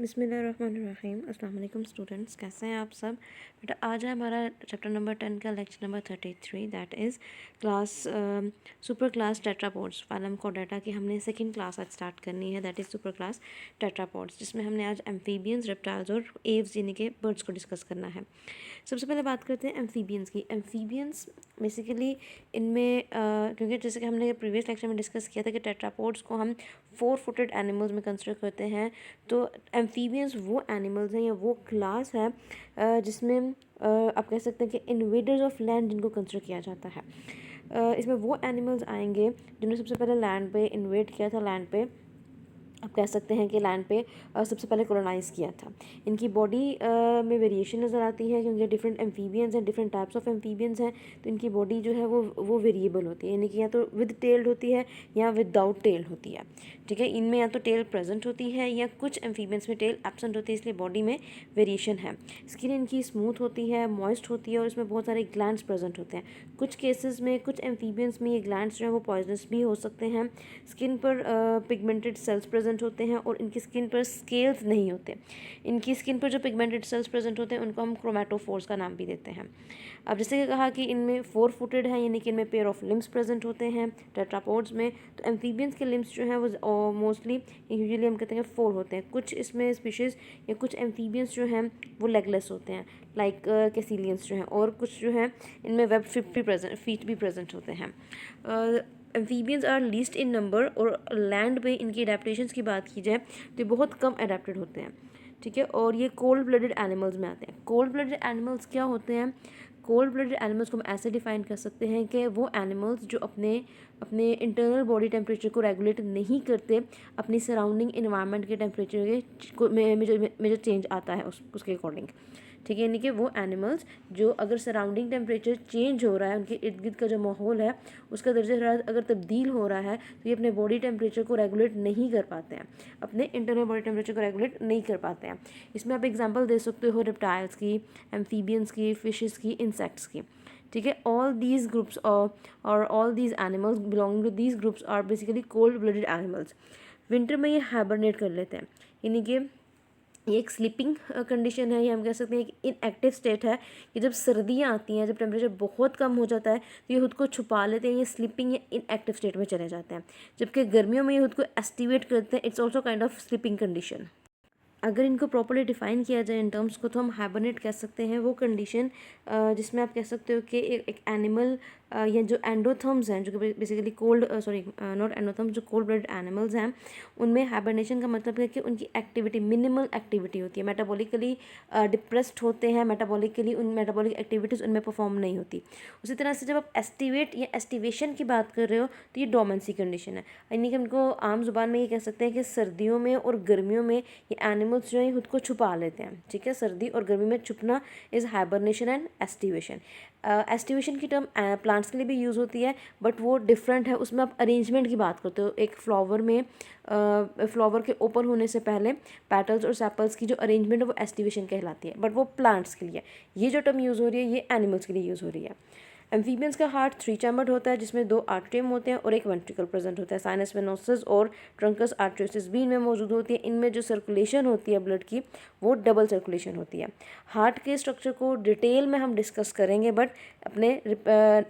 बिस्मिल्लाहिर्रहमानिर्रहीम। अस्सलाम वालेकुम स्टूडेंट्स, कैसे हैं आप सब। बेटा आज है हमारा चैप्टर नंबर 10 का lecture number 33, that is class super class tetrapods phylum chordata की हमने सेकंड क्लास आज स्टार्ट करनी है, that is super class tetrapods, जिसमें हमने आज एम्फीबियंस, रेप्टाइल्स और एव्स यानी के बर्ड्स को डिस्कस करना है। सबसे पहले बात करते हैं एम्फीबियंस की। एम्फीबियंस बेसिकली इनमें क्योंकि जैसे कि हमने प्रीवियस लेक्चर में डिस्कस किया था कि टेट्रापोड्स को हम 4 फुटेड एनिमल्स में कंसिडर करते हैं, तो एम्फीबियंस वो एनिमल्स हैं या वो क्लास है जिसमें आप कह सकते हैं कि इन्वेडर्स ऑफ लैंड जिनको कंसिडर किया जाता है। इसमें वो एनिमल्स आएंगे जिन्होंने सबसे पहले लैंड पे इन्वेड किया था, लैंड पे आप कह सकते हैं कि लैंड पे सबसे पहले कॉलोनाइज़ किया था। इनकी बॉडी में वेरिएशन नज़र आती है क्योंकि डिफरेंट एम्फीबियंस हैं, डिफरेंट टाइप्स ऑफ एम्फीबियंस हैं, तो इनकी बॉडी जो है वो वेरिएबल होती है, यानी कि या तो विद टेल्ड होती है या विदाउट टेल होती है। ठीक है, इनमें या तो टेल प्रेजेंट होती है या कुछ एम्फीबियंस में टेल एब्सेंट होती है, इसलिए बॉडी में वेरिएशन है। स्किन इनकी स्मूथ होती है, मॉइस्ट होती है और इसमें बहुत सारे ग्लैंड्स प्रेजेंट होते हैं। कुछ केसेस में कुछ एम्फीबियंस में ये ग्लैंड्स जो हैं वो पॉइजनस भी हो सकते हैं। स्किन पर पिगमेंटेड सेल्स प्रेजेंट होते हैं और इनकी स्किन पर स्केल्स नहीं होते। इनकी स्किन पर जो पिगमेंटेड सेल्स प्रेजेंट होते हैं उनको हम क्रोमेटोफोर्स का नाम भी देते हैं। अब जैसे कि कहा कि इनमें 4 फुटेड है, यानी कि इनमें पेयर ऑफ लिम्स प्रेजेंट होते हैं टेट्रापोड्स में। तो एम्फीबियंस के लिम्स जो हैं वो मोस्टली यूजुअली हम कहते हैं 4 होते हैं। कुछ इसमें स्पीशीज़ या कुछ एम्फीबियंस जो हैं वो लेगलेस होते हैं, लाइक कैसिलियंस जो हैं, और कुछ जो हैं इनमें वेब फीट भी प्रेजेंट होते हैं। Amphibians are least in number, और लैंड पे इनकी अडेप्टेशंस की बात की जाए तो ये बहुत कम अडेप्टेड होते हैं। ठीक है, और ये कोल्ड ब्लडेड एनिमल्स में आते हैं। कोल्ड ब्लडेड एनिमल्स क्या होते हैं? कोल्ड ब्लडेड एनिमल्स को हम ऐसे डिफाइन कर सकते हैं कि वो एनिमल्स जो अपने अपने इंटरनल बॉडी टेम्परेचर को रेगुलेट नहीं करते, अपनी सराउंडिंग इन्वायरमेंट के टेम्परेचर में जो चेंज आता है उसके अकॉर्डिंग। ठीक है, यानी कि वो एनिमल्स जो अगर सराउंडिंग टेम्परेचर चेंज हो रहा है, उनके इर्द गिर्द का जो माहौल है उसका दर्जा हरारत अगर तब्दील हो रहा है, तो ये अपने बॉडी टेम्परेचर को रेगुलेट नहीं कर पाते हैं, अपने इंटरनल बॉडी टेम्परेचर को रेगुलेट नहीं कर पाते हैं। इसमें आप एग्जांपल दे सकते हो रेप्टाइल्स की, एम्फीबियंस की, फिशेस की, इंसेक्ट्स की। ठीक है, ऑल दीज ग्रुप्स और all these animals belonging to these groups are basically cold blooded animals. Winter में ये हाइबरनेट कर लेते हैं, यानी कि ये एक स्लीपिंग कंडीशन है, या हम कह सकते हैं कि इनएक्टिव स्टेट है कि जब सर्दियाँ आती हैं, जब टेम्परेचर बहुत कम हो जाता है तो ये खुद को छुपा लेते हैं, ये स्लीपिंग या इनएक्टिव स्टेट में चले जाते हैं। जबकि गर्मियों में ये खुद को एस्टिवेट करते हैं, it's also kind of sleeping condition. अगर इनको प्रॉपर्ली डिफाइन किया जाए इन टर्म्स को तो हम हाइबरनेट कह सकते हैं वो कंडीशन जिसमें आप कह सकते हो कि एक एनिमल या जो एंडोथर्म्स हैं, जो कि बेसिकली कोल्ड नॉट एंडोथर्म्स, जो कोल्ड ब्लडेड एनिमल्स हैं, उनमें हाइबरनेशन का मतलब है कि उनकी एक्टिविटी मिनिमल एक्टिविटी होती है, मेटाबॉलिकली डिप्रेस्ड होते हैं, मेटाबॉलिकली उन मेटाबॉलिक एक्टिविटीज़ उनमें परफॉर्म नहीं होती। उसी तरह से जब आप एस्टिवेट या एस्टिवेशन की बात कर रहे हो तो ये डोमेंसी कंडीशन है, यानी कि उनको आम जुबान में ये कह सकते हैं कि सर्दियों में और गर्मियों में ये एनिमल्स जो है खुद को छुपा लेते हैं। ठीक है, सर्दी और गर्मी में छुपना is hibernation and aestivation. Aestivation की टर्म प्लांट्स के लिए भी यूज़ होती है, बट वो डिफरेंट है, उसमें आप अरेंजमेंट की बात करते हो। एक फ्लावर में फ्लावर के ओपन होने से पहले पेटल्स और सेपल्स की जो अरेंजमेंट है वो एस्टिवेशन कहलाती है, बट वो प्लांट्स के लिए। ये जो टर्म यूज़ हो रही है ये एनिमल्स के लिए यूज़ हो रही है। एम्फीबियंस का हार्ट 3 चैम्बर्ड होता है, जिसमें 2 आर्ट्रियम होते हैं और एक वेंट्रिकल प्रेजेंट होता है। साइनस वेनोसस और ट्रंकस आर्टरियोसिस भी इनमें मौजूद होती है। इनमें जो सर्कुलेशन होती है ब्लड की वो डबल सर्कुलेशन होती है। हार्ट के स्ट्रक्चर को डिटेल में हम डिस्कस करेंगे बट अपने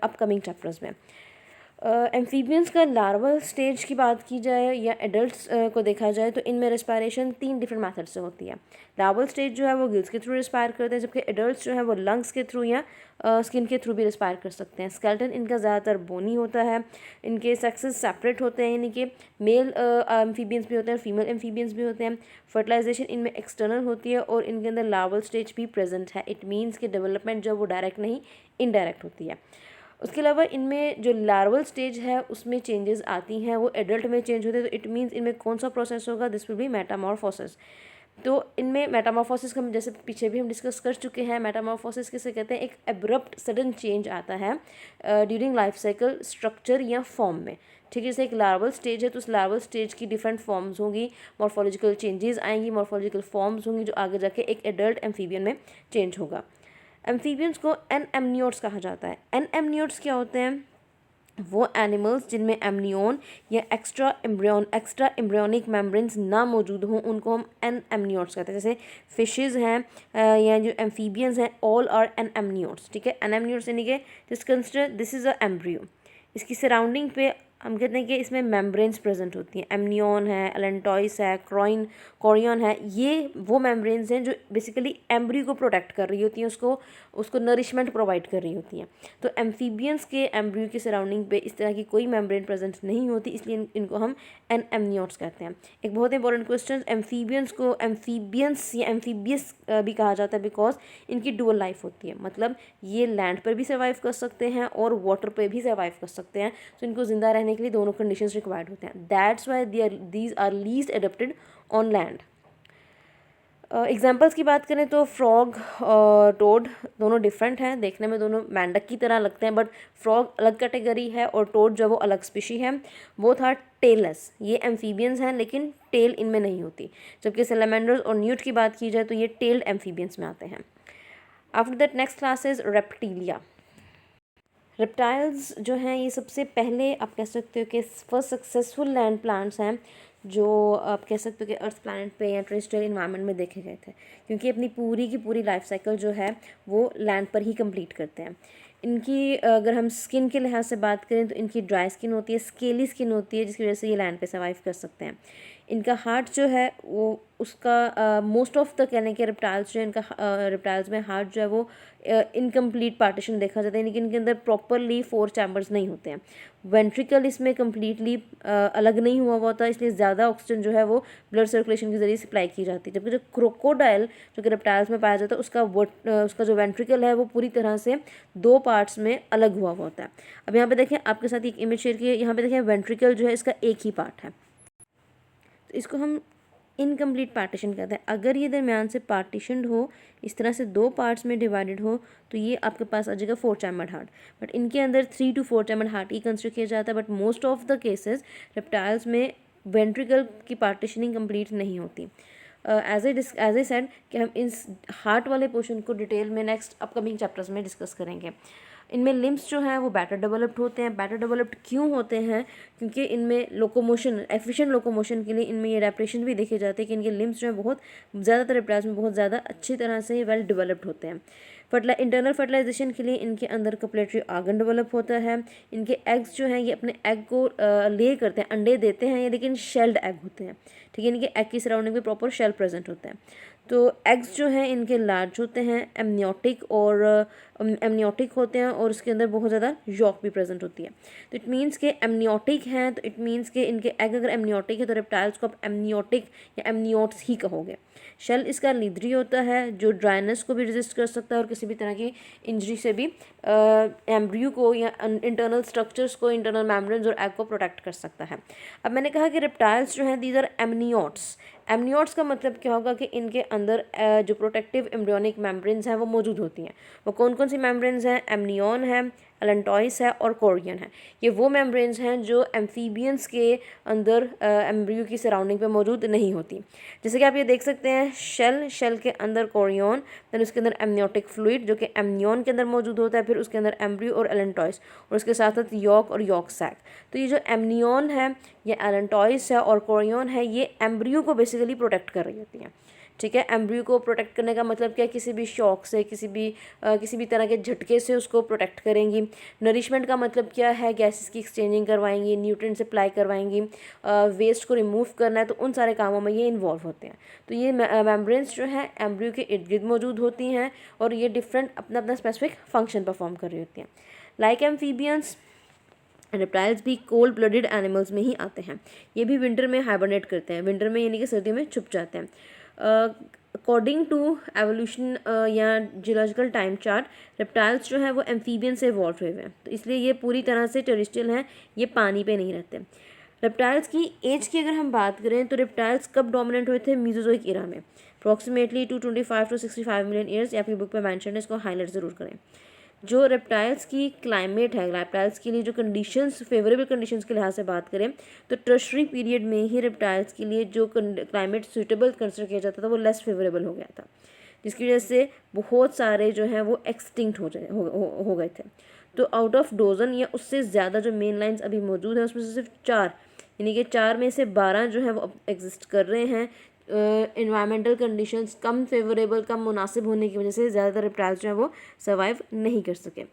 अपकमिंग चैप्टर्स में। एम्फीबियंस का लार्वल स्टेज की बात की जाए या एडल्ट्स को देखा जाए तो इनमें रेस्पायरेशन 3 डिफरेंट मेथड से होती है। लार्वल स्टेज जो है वो गिल्स के थ्रू रेस्पायर करते हैं, जबकि एडल्ट्स जो है वो लंग्स के थ्रू या स्किन के थ्रू भी रेस्पायर कर सकते हैं। स्केलेटन इनका ज़्यादातर बोनी होता है। इनके सेक्सेस सेपरेट होते हैं, यानी कि मेल एम्फीबियंस भी होते हैं और फीमेल एम्फीबियंस भी होते हैं। फर्टिलाइजेशन इनमें एक्सटर्नल होती है और इनके अंदर लार्वल स्टेज भी प्रेजेंट है। इट मीन्स कि डेवलपमेंट जो वो डायरेक्ट नहीं इनडायरेक्ट होती है। उसके अलावा इनमें जो लार्वल स्टेज है उसमें चेंजेस आती हैं, वो एडल्ट में चेंज होते हैं, तो इट मीन्स इनमें कौन सा प्रोसेस होगा? This will be Metamorphosis. तो इनमें मेटामॉर्फोसिस का जैसे पीछे भी हम डिस्कस कर चुके हैं, मेटामॉर्फोसिस किसे कहते हैं? एक एब्रप्ट सडन चेंज आता है ड्यूरिंग लाइफ साइकिल स्ट्रक्चर या फॉर्म में। ठीक है, जैसे एक लार्वल स्टेज है तो उस लार्वल स्टेज की डिफरेंट फॉर्म्स होंगी, मॉर्फोलॉजिकल चेंजेस आएंगी, मॉर्फोलॉजिकल फॉर्म्स होंगी जो आगे जाके एक एडल्ट एम्फीबियन में चेंज होगा। एम्फीबियंस को एनएमनियोट्स कहा जाता है। एनएमनियोट्स क्या होते हैं? वो एनिमल्स जिनमें एमनियन या एक्स्ट्रा एम्ब्रियोनिक मेम्ब्रेन्स ना मौजूद हों उनको हम एन एमनियोट्स कहते हैं। जैसे फिशेज़ हैं या जो एम्फीबियंस हैं, ऑल आर एन एमनियोट्स। ठीक है, एन एमनियोट्स यानी कि just consider this is a embryo. इसकी सराउंडिंग पे हम कहते हैं कि इसमें मेम्ब्रेन्स प्रेजेंट होती हैं। एमनियन है, एलेंटॉइस है, कोरियन है, ये वो मेम्ब्रेन्स हैं जो बेसिकली एम्ब्रियो को प्रोटेक्ट कर रही होती हैं, उसको नरिशमेंट प्रोवाइड कर रही होती हैं। तो एम्फीबियंस के एम्ब्रियो की सराउंडिंग पे इस तरह की कोई मेम्ब्रेन प्रेजेंट नहीं होती, इसलिए इनको हम एन एमनियोट्स कहते हैं। एक बहुत इंपॉर्टेंट क्वेश्चन, एम्फीबियंस को एम्फीबियंस या एम्फीबियस भी कहा जाता है बिकॉज इनकी डुअल लाइफ होती है। मतलब ये लैंड पर भी सर्वाइव कर सकते हैं और वाटर पर भी सर्वाइव कर सकते हैं। तो इनको जिंदा रहने के लिए दोनों कंडीशंस रिक्वायर्ड होते हैं। That's why these are least adapted on land. Examples की बात करें तो फ्रॉग और टोड दोनों डिफरेंट हैं, देखने में दोनों मेंढक की तरह लगते हैं, बट फ्रॉग अलग कैटेगरी है और टोड जो है वो अलग स्पीशी है। वो था टेललेस, ये एम्फीबियंस हैं लेकिन टेल इनमें नहीं होती। जबकि सैलमेंडर्स और न्यूट की बात की जाए तो ये टेल्ड एम्फीबियंस में आते हैं। After that next class is reptilia. Reptiles जो हैं ये सबसे पहले आप कह सकते हो कि फर्स्ट सक्सेसफुल लैंड प्लांट्स हैं जो आप कह सकते हो कि अर्थ प्लैनेट पे या टेरेस्ट्रियल इन्वायरमेंट में देखे गए थे, क्योंकि अपनी पूरी की पूरी लाइफ साइकिल जो है वो लैंड पर ही कंप्लीट करते हैं। इनकी अगर हम स्किन के लिहाज से बात करें तो इनकी ड्राई स्किन होती है, स्केली स्किन होती है, जिसकी वजह से ये लैंड पे सर्वाइव कर सकते हैं। इनका हार्ट जो है वो उसका मोस्ट ऑफ द कहने के रेप्टाइल्स जो है इनका रेप्टाइल्स में हार्ट जो है वो इनकम्प्लीट पार्टीशन देखा जाता है, यानी कि इनके अंदर प्रॉपरली 4 चैम्बर्स नहीं होते हैं। वेंट्रिकल इसमें कम्प्लीटली अलग नहीं हुआ होता, इसलिए ज़्यादा ऑक्सीजन जो है वो ब्लड सर्कुलेशन के जरिए सप्लाई की जाती है। जबकि जो क्रोकोडाइल जो कि रेप्टाइल्स में पाया जाता है उसका जो वेंट्रिकल है वो पूरी तरह से 2 पार्ट्स में अलग हुआ होता है। अब यहाँ पे देखें, आपके साथ एक इमेज शेयर की है, यहाँ पे देखें वेंट्रिकल जो है इसका एक ही पार्ट है, तो इसको हम इनकम्प्लीट पार्टीशन कहते हैं। अगर ये दरमियान से पार्टीशनड हो, इस तरह से 2 पार्ट्स में डिवाइडेड हो, तो ये आपके पास आ जाएगा 4 चैम्बर्ड हार्ट। बट इनके अंदर 3 to 4 chambered heart he consider किया जाता है। But most of the cases reptiles में वेंट्रिकल की पार्टीशनिंग कंप्लीट नहीं होती। एज ए सेड कि हम इस हार्ट वाले पोर्शन को डिटेल में नेक्स्ट अपकमिंग चैप्टर्स में डिस्कस करेंगे। इनमें लिम्स जो हैं वो बेटर डेवलप्ड होते हैं। बेटर डेवलप्ड क्यों होते हैं? क्योंकि इनमें लोकोमोशन, एफिशिएंट लोकोमोशन के लिए इनमें ये एडेप्टेशन भी देखे जाते हैं कि इनके लिम्स जो हैं बहुत ज़्यादातर रेप्टाइल्स में बहुत ज़्यादा अच्छी तरह से वेल डेवलप्ड होते हैं। इंटरनल फर्टिलाइजेशन के लिए इनके अंदर कपलेटरी आर्गन डेवलप होता है। इनके एग्स जो हैं ये अपने एग को ले करते हैं, अंडे देते हैं ये, लेकिन शेल्ड एग होते हैं। ठीक है, इनके एग की सराउंडिंग में प्रॉपर शेल प्रेजेंट होता है। तो एग्स जो हैं इनके लार्ज होते हैं, एमनियोटिक होते हैं और उसके अंदर बहुत ज़्यादा यॉक भी प्रेजेंट होती है। तो इट मीन्स के एमनियोटिक हैं, तो इट मीन्स के इनके एग अगर एमनियोटिक है तो रेप्टाइल्स को आप एमनियोटिक या एमनियोट्स ही कहोगे। शेल इसका लीदरी होता है जो ड्राइनेस को भी रेजिस्ट कर सकता है और किसी भी तरह की इंजरी से भी एम्ब्रियो को या इंटरनल स्ट्रक्चर्स को, इंटरनल मेम्ब्रेन्स और एग को प्रोटेक्ट कर सकता है। अब मैंने कहा कि रेप्टाइल्स जो हैं दीज आर एमनियोट्स। एमनियोट्स का मतलब क्या होगा कि इनके अंदर जो प्रोटेक्टिव एम्ब्रियोनिक मेम्ब्रेन्स हैं वो मौजूद होती हैं। वो कौन कौन सी मेम्ब्रेन्स हैं? एमनियन है, एलेंटॉइस है और कोरियन है। ये वो मेम्ब्रेन्स हैं जो एम्फीबियंस के अंदर एम्ब्रियो की सराउंडिंग पे मौजूद नहीं होती। जैसे कि आप ये देख सकते हैं, शेल के अंदर कोरियन, देन उसके अंदर एमनियोटिक फ्लूइड जो कि एमनियन के अंदर मौजूद होता है, फिर उसके अंदर एम्ब्रियो और एलेंटॉइस और उसके साथ साथ यॉक और यॉक सैक। तो ये जो एमनियन है, ये एलेंटॉइस है और कोरियन है, ये एम्ब्रियो को बेसिकली प्रोटेक्ट कर रही होती हैं। ठीक है, एम्ब्रियो को प्रोटेक्ट करने का मतलब क्या है? किसी भी शॉक से, किसी भी तरह के झटके से उसको प्रोटेक्ट करेंगी। नरिशमेंट का मतलब क्या है? गैसेस की एक्सचेंजिंग करवाएंगी, न्यूट्रिएंट सप्लाई करवाएंगी, वेस्ट को रिमूव करना है, तो उन सारे कामों में ये इन्वॉल्व होते हैं। तो ये मेम्ब्रेन्स जो हैं एम्ब्रियो के इर्द गिर्द मौजूद होती हैं और ये डिफरेंट अपना अपना स्पेसिफिक फंक्शन परफॉर्म कर रही होती हैं। लाइक एम्फीबियंस, रेप्टाइल्स भी कोल्ड ब्लडेड एनिमल्स में ही आते हैं। ये भी विंटर में हाइबरनेट करते हैं, विंटर में यानी कि सर्दी में छुप जाते हैं। अकॉर्डिंग टू एवोल्यूशन या जियोलॉजिकल टाइम चार्ट, रेप्टाइल्स जो है वो एम्फीबियन से इवॉल्व हुए हैं, तो इसलिए ये पूरी तरह से टेरेस्ट्रियल हैं, ये पानी पे नहीं रहते। रेप्टाइल्स की एज की अगर हम बात करें तो रेप्टाइल्स कब डोमिनेंट हुए थे? मीजोजोइक इरा में, अप्रॉक्सीमेटली 225 to 65 मिलियन ईयर्स। या आपकी बुक पे मेंशन है, इसको हाईलाइट ज़रूर करें। जो रेप्टाइल्स की क्लाइमेट है, रेप्टाइल्स के लिए जो कंडीशंस, फेवरेबल कंडीशंस के लिहाज से बात करें तो टर्शरी पीरियड में ही रेप्टाइल्स के लिए जो क्लाइमेट सूटेबल कंसिडर किया जाता था वो लेस फेवरेबल हो गया था, जिसकी वजह से बहुत सारे जो हैं वो एक्सटिंक्ट हो गए थे। तो आउट ऑफ डोजन या उससे ज़्यादा जो मेन लाइन्स अभी मौजूद हैं उसमें से सिर्फ 4, यानी कि 4 में से 12 जो है वो एग्जिस्ट कर रहे हैं इन्वायरमेंटल कंडीशंस कम फेवरेबल, कम मुनासिब होने की वजह से ज़्यादातर रिप्टाइल्स जो है वो सर्वाइव नहीं कर सके।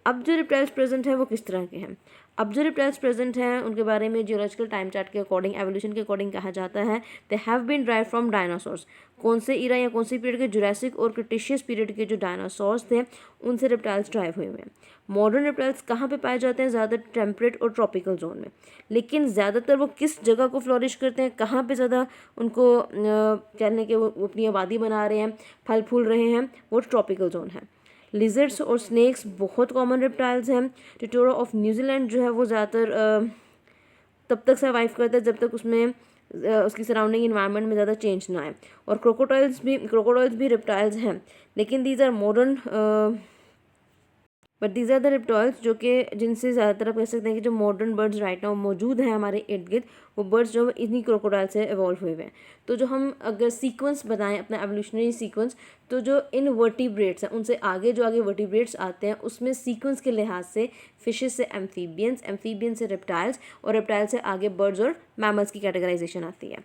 अब जो रिप्टाइल्स प्रेजेंट हैं वो किस तरह के हैं? अब जो रिप्टाइल्स प्रेजेंट हैं उनके बारे में जियोलॉजिकल टाइम चार्ट के अकॉर्डिंग, एवोल्यूशन के अकॉर्डिंग कहा जाता है they have been drive from dinosaurs. कौन से ईरा या कौन सी पीरियड के, जुरासिक और क्रिटेशियस पीरियड के जो डायनासोर्स थे उनसे रिप्टाइल्स ड्राइव हुए हैं। मॉडर्न रिप्टाइल्स कहाँ पे पाए जाते हैं? ज़्यादातर टेम्परेट और ट्रॉपिकल जोन में, लेकिन ज़्यादातर वो किस जगह को फ्लोरिश करते हैं, कहाँ पे ज़्यादा उनको कहने के वो अपनी आबादी बना रहे हैं, फल फूल रहे हैं, वो ट्रॉपिकल जोन है। लिजर्ड्स और स्नेक्स बहुत कॉमन रिप्टाइल्स हैं। टिटोरा ऑफ न्यूजीलैंड जो है वो ज़्यादातर तब तक सर्वाइव करता है जब तक उसमें उसकी सराउंडिंग इन्वायरमेंट में ज़्यादा चेंज ना आए। और क्रोकोडाइल्स भी रिप्टाइल्स हैं, लेकिन these are modern but these are the reptiles जो कि जिनसे ज़्यादातर आप कह सकते हैं कि जो मॉडर्न बर्ड्स राइट नाउ मौजूद हैं हमारे इर्द गिर्द, वो बर्ड्स जो इन्हीं क्रोकोडाइल से इवॉल्व हुए हैं। तो जो हम अगर सीक्वेंस बताएं अपना एवोल्यूशनरी सीक्वेंस, तो जो इन वर्टिब्रेट्स हैं उनसे आगे जो आगे वर्टिब्रेट्स आते हैं उसमें सीक्वेंस के लिहाज से फिशेस से एम्फीबियंस, एम्फीबियंस से रिप्टाइल्स, और रिप्टाइल से आगे बर्ड्स और मैमल्स की कैटेगराइजेशन आती है।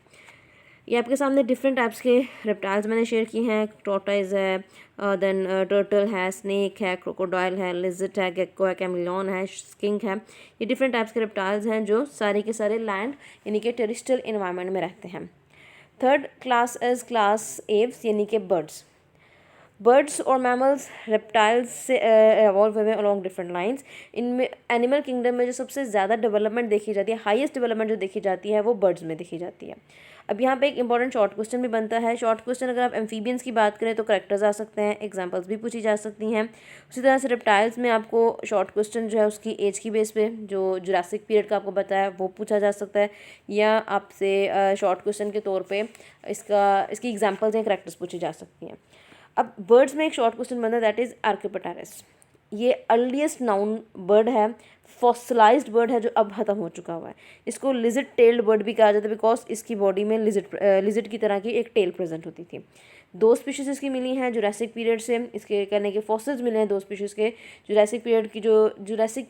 ये आपके सामने डिफरेंट टाइप्स के रेप्टाइल्स मैंने शेयर किए हैं। टॉर्टोइज है, देन टर्टल है, स्नेक है, क्रोकोडाइल है, लिजर्ड है, गेक्को है, कैमिलियन है, स्किंक है। ये डिफरेंट टाइप्स के रेप्टाइल्स हैं जो सारे के सारे लैंड यानी कि टेरेस्ट्रियल इन्वायरमेंट में रहते हैं। Third class is class Aves यानी कि बर्ड्स। बर्ड्स और मैमल्स रेप्टाइल्स से एवॉल्व हुए अलॉन्ग डिफरेंट लाइंस। इनमें एनिमल किंगडम में जो सबसे ज़्यादा डेवलपमेंट देखी जाती है, हाईएस्ट डेवलपमेंट जो देखी जाती है वो बर्ड्स में देखी जाती है। अब यहाँ पे एक इंपॉर्टेंट शॉर्ट क्वेश्चन भी बनता है। शॉर्ट क्वेश्चन अगर आप एम्फीबियंस की बात करें तो करेक्टर्स आ सकते हैं, एग्जांपल्स भी पूछी जा सकती हैं। उसी तरह से रेप्टाइल्स में आपको शॉर्ट क्वेश्चन जो है उसकी एज की बेस पे जो जुरासिक पीरियड का आपको बताया वो पूछा जा सकता है, या आपसे शॉर्ट क्वेश्चन के तौर पे इसकी एग्जांपल्स या करेक्टर्स पूछी जा सकती हैं। अब बर्ड्स में एक शॉर्ट क्वेश्चन बनता है दैट इज़ आर्कियोपेटेरस। ये अर्लीस्ट नाउन बर्ड है, फॉसिलाइज्ड बर्ड है जो अब ख़त्म हो चुका हुआ है। इसको लिजर्ड टेल्ड बर्ड भी कहा जाता है बिकॉज इसकी बॉडी में लिजर्ड की तरह की एक टेल प्रेजेंट होती थी। 2 स्पीशीज़ इसकी मिली हैं जुरासिक पीरियड से, इसके कहने के फॉसिल्स मिले हैं 2 स्पीशीज़ के। जुरासिक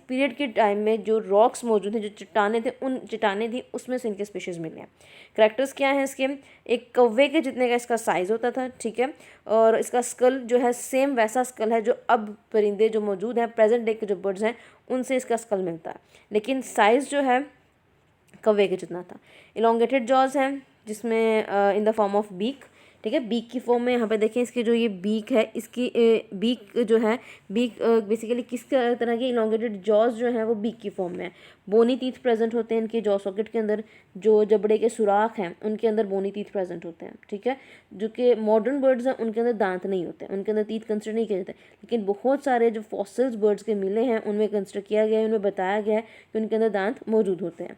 पीरियड के टाइम में जो रॉक्स मौजूद हैं, जो चट्टानें थी उसमें से इनके स्पीशीज़ मिले हैं। करैक्टर्स क्या हैं इसके? एक कौवे के जितने का इसका साइज़ होता था, ठीक है, और इसका स्कल जो है सेम वैसा स्कल है जो अब परिंदे जो मौजूद हैं प्रेजेंट डे के जो बर्ड्स हैं उनसे इसका स्कल मिलता है, लेकिन साइज़ जो है कौवे के जितना था। इलोंगेटेड जॉज हैं जिसमें in the form of beak, ठीक है, बीक की फॉर्म में। यहाँ पे देखें इसके जो ये बीक है, इसकी बीक जो है, बीक बेसिकली किस तरह के इलोंगेटेड जॉज जो हैं वो बीक की फॉर्म में है। बोनी टीथ प्रेजेंट होते हैं इनके जॉ सॉकेट के अंदर, जो जबड़े के सुराख हैं उनके अंदर बोनी टीथ प्रेजेंट होते हैं, ठीक है। जो कि मॉडर्न बर्ड्स हैं उनके अंदर दांत नहीं होते, उनके अंदर टीथ कंसिडर नहीं किए जाते, लेकिन बहुत सारे जो फॉसिल्स बर्ड्स के मिले हैं उनमें कंसिडर किया गया है, उनमें बताया गया है कि उनके अंदर दांत मौजूद होते हैं।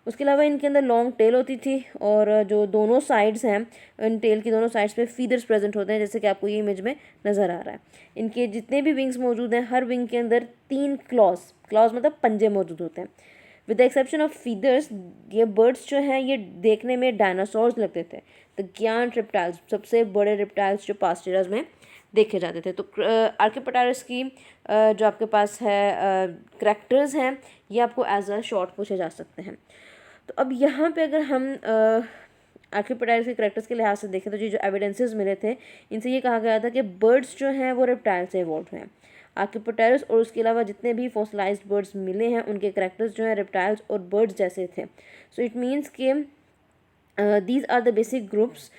उसके अलावा इनके अंदर लॉन्ग टेल होती थी, और जो दोनों साइड्स हैं इन टेल की दोनों साइड्स पे फीदर्स प्रेजेंट होते हैं, जैसे कि आपको ये इमेज में नज़र आ रहा है। इनके जितने भी विंग्स मौजूद हैं हर विंग के अंदर 3 क्लॉज मतलब पंजे मौजूद होते हैं। With the exception of feathers, ये बर्ड्स जो हैं ये देखने में डायनासोर्स लगते थे। द गियांट रिप्टाइल्स, सबसे बड़े रिप्टाइल्स जो पास्ट ईराज में देखे जाते थे। तो आर्कियोपेटेरस की जो आपके पास है करैक्टर्स हैं ये आपको एज अ शॉर्ट पूछे जा सकते हैं। तो अब यहाँ पे अगर हम आर्कियोपेटेरस के करैक्टर्स के लिहाज से देखें तो ये जो एविडेंसेस मिले थे इनसे ये कहा गया था कि बर्ड्स जो हैं वो रेप्टाइल से इवॉल्व हुए हैं। आर्कियोपेटेरस और उसके अलावा जितने भी फॉसिलाइज्ड बर्ड्स मिले हैं उनके करैक्टर्स जो हैं रेप्टाइल्स और बर्ड्स जैसे थे। सो इट मीन्स कि these are the basic groups.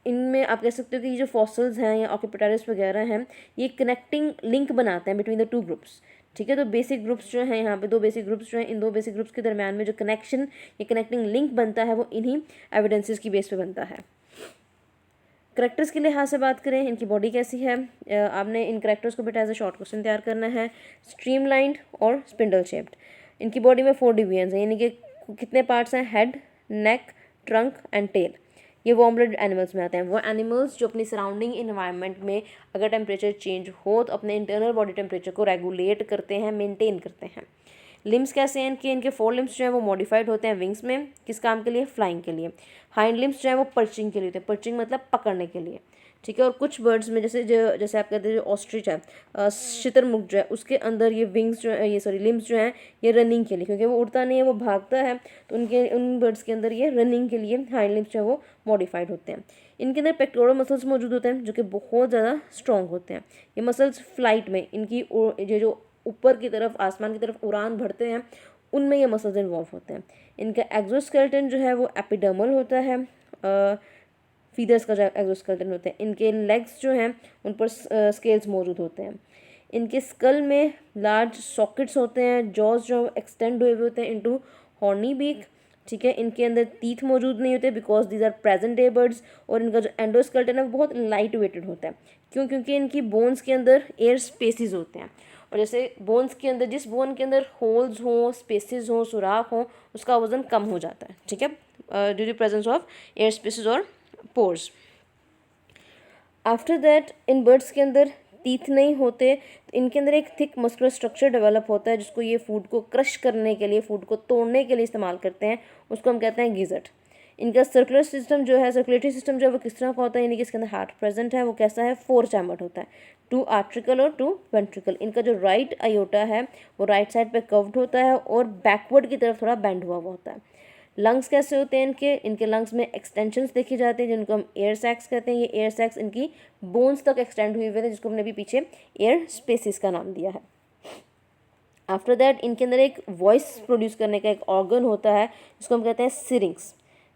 इनमें आप कह सकते हो कि ये जो फॉसिल्स हैं या आर्कियोपेटेरस वगैरह हैं ये कनेक्टिंग लिंक बनाते हैं बिटवीन द 2 ग्रुप्स, ठीक है। तो बेसिक ग्रुप्स जो हैं यहाँ पे 2 बेसिक ग्रुप्स जो हैं, इन 2 बेसिक ग्रुप्स के दरमियान में जो कनेक्शन या कनेक्टिंग लिंक बनता है वो इन्हीं एविडेंसेस की बेस पे बनता है। करैक्टर्स के लिहाज से बात करें, इनकी बॉडी कैसी है, आपने इन करैक्टर्स को बेटा एज ए शॉर्ट क्वेश्चन तैयार करना है। स्ट्रीमलाइंड और स्पिंडल शेप्ड। इनकी बॉडी में 4 डिवीजन्स हैं, यानी कि कितने पार्ट्स हैं? Head, neck, trunk and tail. ये वार्म ब्लड एनिमल्स में आते हैं। वो एनिमल्स जो अपनी सराउंडिंग इन्वायरमेंट में अगर टेम्परेचर चेंज हो तो अपने इंटरनल बॉडी टेम्परेचर को रेगुलेट करते हैं, मेंटेन करते हैं। लिम्स कैसे हैं इनके 4 लिम्स जो है वो मॉडिफाइड होते हैं विंग्स में, किस काम के लिए, फ्लाइंग के लिए। हाइंड लिम्स जो है वो पर्चिंग के लिए होते हैं, पर्चिंग मतलब पकड़ने के लिए, ठीक है। और कुछ बर्ड्स में जैसे आप कहते हैं जो ऑस्ट्रिच है, शुतुरमुर्ग जो है, उसके अंदर ये विंग्स जो है, ये सॉरी लिम्स जो हैं ये रनिंग के लिए, क्योंकि वो उड़ता नहीं है, वो भागता है, तो उन बर्ड्स के अंदर ये रनिंग के लिए हाइंड लिम्स जो है वो मॉडिफाइड होते हैं। इनके अंदर पेक्टोरल मसल्स मौजूद होते हैं जो कि बहुत ज़्यादा स्ट्रॉन्ग होते हैं। ये मसल्स फ्लाइट में इनकी ये जो ऊपर की तरफ आसमान की तरफ उड़ान भरते हैं उनमें ये मसल्स इन्वॉल्व होते हैं। इनका एक्सोस्केलेटन जो है वो एपिडर्मल होता है, फीदर्स का जो एक्सोस्केलेटन होता है। इनके लेग्स जो हैं उन पर स्केल्स मौजूद होते हैं। इनके स्कल में लार्ज सॉकेट्स होते हैं, जॉज जो एक्सटेंड हुए हुए होते हैं इनटू हॉर्नी बीक, ठीक है। इनके अंदर टीथ मौजूद नहीं होते because these are present day birds. और इनका जो एंडोस्केलेटन है वो बहुत लाइट वेटेड होता है, क्यों, क्योंकि इनकी बोन्स के अंदर एयर स्पेसिस होते हैं। और जैसे बोन्स के अंदर, जिस बोन के अंदर होल्स हों, स्पेसिस हों, सुराख हों, उसका वजन कम हो जाता है, ठीक है, due to presence of air spaces और pores. After that in birds के अंदर टीथ नहीं होते, तो इनके अंदर एक थिक मस्कुलर स्ट्रक्चर डेवलप होता है जिसको ये फूड को क्रश करने के लिए, फूड को तोड़ने के लिए इस्तेमाल करते हैं, उसको हम कहते हैं गिजट। इनका सर्कुलर सिस्टम जो है, सर्कुलेटरी सिस्टम जो है वो किस तरह का होता है, यानी कि इसके अंदर हार्ट प्रेजेंट है, वो कैसा है, 4 चैम्बर्ड होता है, 2 आर्ट्रिकल और 2 वेंट्रिकल। इनका जो राइट आयोटा है वो राइट साइड पे कर्व्ड होता है और बैकवर्ड की तरफ थोड़ा बेंड हुआ होता है। लंग्स कैसे होते हैं इनके लंग्स में एक्सटेंशंस देखी जाती हैं जिनको हम एयर सैक्स कहते हैं। ये एयर सैक्स इनकी बोन्स तक एक्सटेंड हुए हुए थे, जिसको हमने अभी पीछे एयर स्पेसिस का नाम दिया है। आफ्टर दैट इनके अंदर एक वॉइस प्रोड्यूस करने का एक ऑर्गन होता है जिसको हम कहते हैं सिरिंग्स,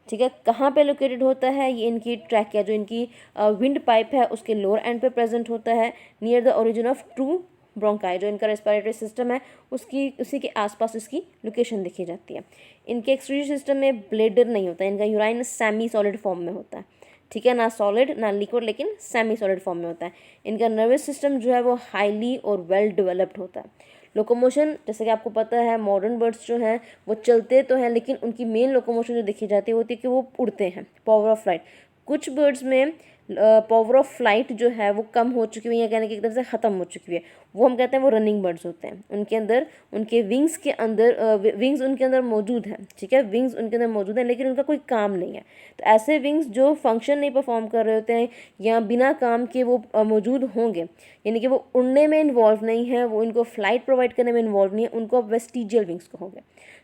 ठीक है। कहाँ पे लोकेटेड होता है, ये इनकी ट्रैकिया जो इनकी विंड पाइप है उसके लोअर एंड पे प्रेजेंट होता है, near the origin of true bronchi, जो इनका रेस्पिरेटरी सिस्टम है उसी के आसपास इसकी लोकेशन देखी जाती है। इनके एक्सक्रीटरी सिस्टम में ब्लेडर नहीं होता है, इनका यूराइन सेमी सॉलिड फॉर्म में होता है, ठीक है, ना सॉलिड ना लिक्विड, लेकिन सेमी सॉलिड फॉर्म में होता है। इनका नर्वस सिस्टम जो है वो हाईली और वेल डेवलप्ड होता है। लोकोमोशन, जैसे कि आपको पता है मॉडर्न बर्ड्स जो हैं वो चलते तो हैं, लेकिन उनकी मेन लोकोमोशन जो देखी जाती है होती है कि वो उड़ते हैं, पावर ऑफ फ्लाइट। कुछ बर्ड्स में पावर ऑफ फ्लाइट जो है वो कम हो चुकी हुई है, यानी कि एकदम से ख़त्म हो चुकी है, वो हम कहते हैं वो रनिंग बर्ड्स होते हैं। उनके अंदर उनके विंग्स के अंदर विंग्स उनके अंदर मौजूद हैं, ठीक है, विंग्स उनके अंदर मौजूद हैं, लेकिन उनका कोई काम नहीं है। तो ऐसे विंग्स जो फंक्शन नहीं परफॉर्म कर रहे होते हैं या बिना काम के वो मौजूद होंगे, यानी कि वो उड़ने में इन्वॉल्व नहीं है, वो इनको फ्लाइट प्रोवाइड करने में इन्वॉल्व नहीं है, उनको आप वेस्टिजियल विंग्स कहोगे।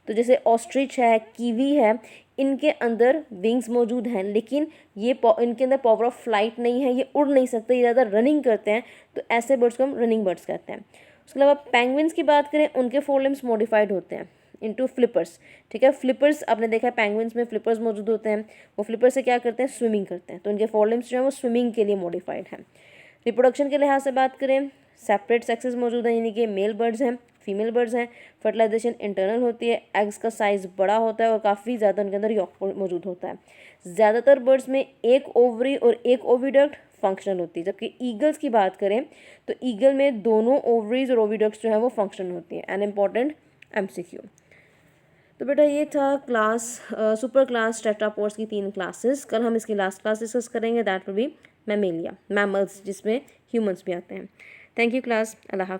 तो जैसे ऑस्ट्रिच है, कीवी है, इनके अंदर विंग्स मौजूद हैं, लेकिन इनके अंदर पावर ऑफ फ्लाइट नहीं है, ये उड़ नहीं सकते, ये ज़्यादा रनिंग करते हैं, तो ऐसे बर्ड्स को हम रनिंग बर्ड्स कहते हैं। उसके अलावा पेंगुइन्स की बात करें, उनके 4 लिम्स मॉडिफाइड होते हैं इनटू फ्लिपर्स, ठीक है। फ्लिपर्स आपने देखा है पेंगुइन्स में फ्लिपर्स मौजूद होते हैं, वो फ्लिपर से क्या करते हैं, स्विमिंग करते हैं, तो इनके 4 लिम्स जो हैं वो स्विमिंग के लिए मॉडिफाइड हैं। रिप्रोडक्शन के लिहाज से बात करें, सेपरेट सेक्सेस मौजूद हैं, यानी कि मेल बर्ड्स हैं, फीमेल बर्ड्स हैं। फर्टिलाइजेशन इंटरनल होती है, एग्स का साइज़ बड़ा होता है और काफ़ी ज़्यादा उनके अंदर यॉक मौजूद होता है। ज़्यादातर बर्ड्स में एक ओवरी और एक ओविडक्ट फंक्शनल होती है, जबकि ईगल्स की बात करें तो ईगल में दोनों ओवरीज और ओविडक्ट्स जो है वो फंक्शनल होती हैं। An important MCQ। तो बेटा ये था सुपर क्लास टेट्रापोड्स की 3 क्लासेस। कल हम इसकी लास्ट क्लास डिस्कस करेंगे, that will be Mammalia, mammals, जिसमें ह्यूमंस भी आते हैं। थैंक यू क्लास, अल्लाह हाफ़िज़।